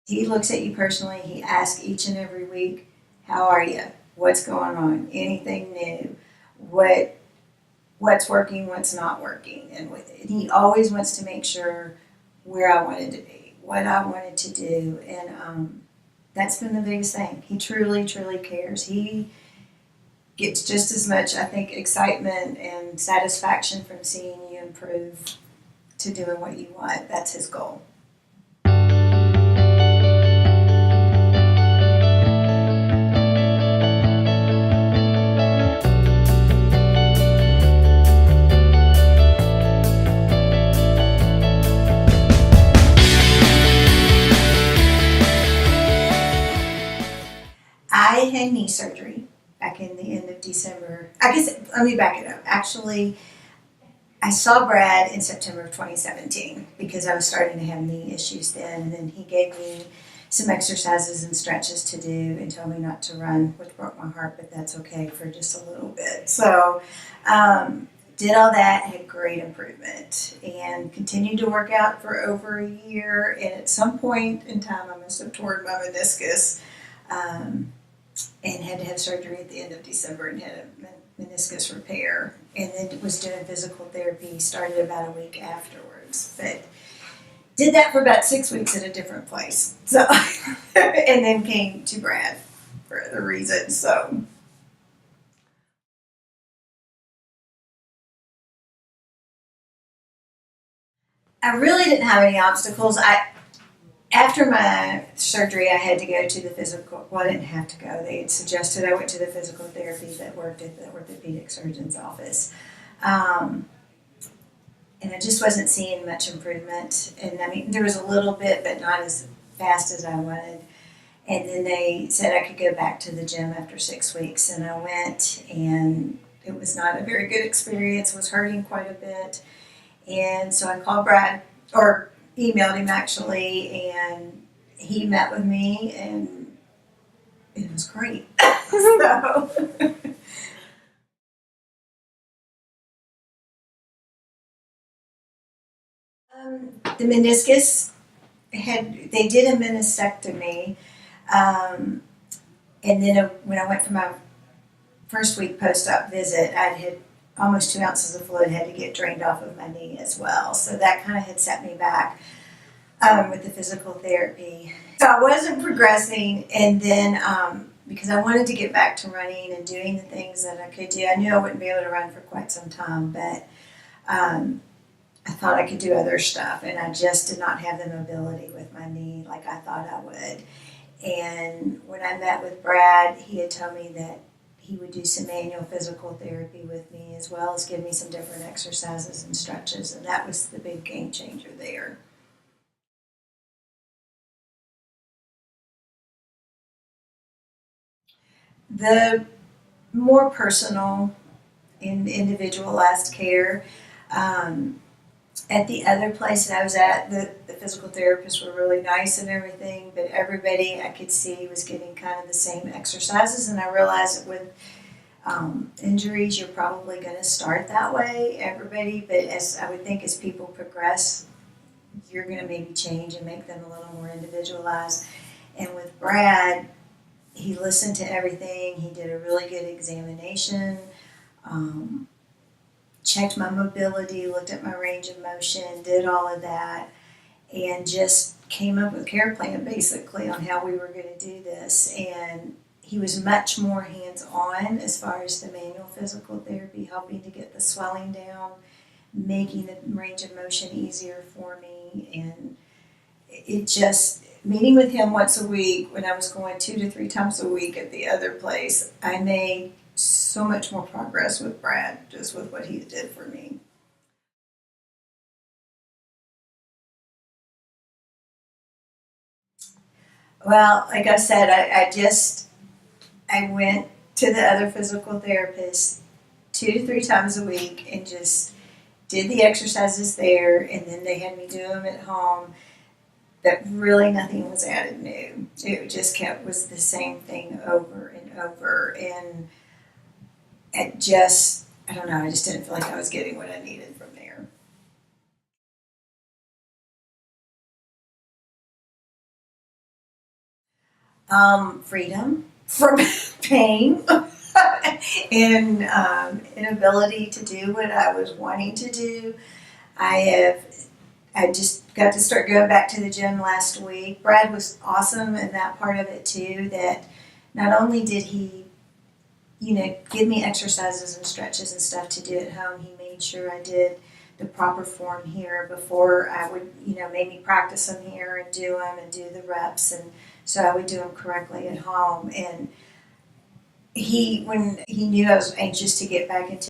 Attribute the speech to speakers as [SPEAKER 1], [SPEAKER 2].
[SPEAKER 1] He looks at you personally. He asks each and every week, how are you? What's going on? Anything new? What's working, what's not working? And he always wants to make sure where I wanted to be, what I wanted to do. And that's been the biggest thing. He truly, truly cares. He gets just as much, I think, excitement and satisfaction from seeing you improve to doing what you want. That's his goal. I had knee surgery back in the end of December. I guess, let me back it up. Actually, I saw Brad in September of 2017 because I was starting to have knee issues then. And then he gave me some exercises and stretches to do and told me not to run, which broke my heart, but that's okay for just a little bit. So, did all that, had great improvement, and continued to work out for over a year. And at some point in time, I must have torn my meniscus. And had to have surgery at the end of December and had a meniscus repair. And then was doing physical therapy, started about a week afterwards. But did that for about 6 weeks at a different place. So, and then came to Brad for other reasons. So, I really didn't have any obstacles. After my surgery, I had to go to the physical. Well, I didn't have to go. They had suggested I went to the physical therapy that worked at the orthopedic surgeon's office. And I just wasn't seeing much improvement. And I mean, there was a little bit, but not as fast as I wanted. And then they said I could go back to the gym after 6 weeks. And I went, and it was not a very good experience. Was hurting quite a bit. And so I called Brad, or emailed him actually, and he met with me, and it was great. So. The meniscus they did a meniscectomy, and then when I went for my first week post-op visit, I'd had almost 2 ounces of fluid had to get drained off of my knee as well. So that kind of had set me back with the physical therapy. So I wasn't progressing, and then because I wanted to get back to running and doing the things that I could do. I knew I wouldn't be able to run for quite some time, but I thought I could do other stuff, and I just did not have the mobility with my knee like I thought I would. And when I met with Brad, he had told me that he would do some manual physical therapy with me, as well as give me some different exercises and stretches, and that was the big game changer there. The more personal and individualized care. At the other place that I was at, the physical therapists were really nice and everything, but everybody I could see was getting kind of the same exercises, and I realized that with injuries, you're probably going to start that way, everybody, but as I would think as people progress, you're going to maybe change and make them a little more individualized. And with Brad, he listened to everything. He did a really good examination, checked my mobility, looked at my range of motion, did all of that, and just came up with a care plan basically on how we were going to do this. And he was much more hands-on as far as the manual physical therapy, helping to get the swelling down, making the range of motion easier for me. And it just, meeting with him once a week when I was going 2 to 3 times a week at the other place, I made so much more progress with Brad just with what he did for me. Well, like I said, I went to the other physical therapist 2 to 3 times a week and just did the exercises there, and then they had me do them at home. But really nothing was added new. It just was the same thing over and over, and I don't know, I just didn't feel like I was getting what I needed from there. Freedom from pain and inability to do what I was wanting to do. I just got to start going back to the gym last week. Brad was awesome in that part of it too, that not only did he, give me exercises and stretches and stuff to do at home, he made sure I did the proper form here before I would, made me practice them here and do the reps. And so I would do them correctly at home. And when he knew I was anxious to get back into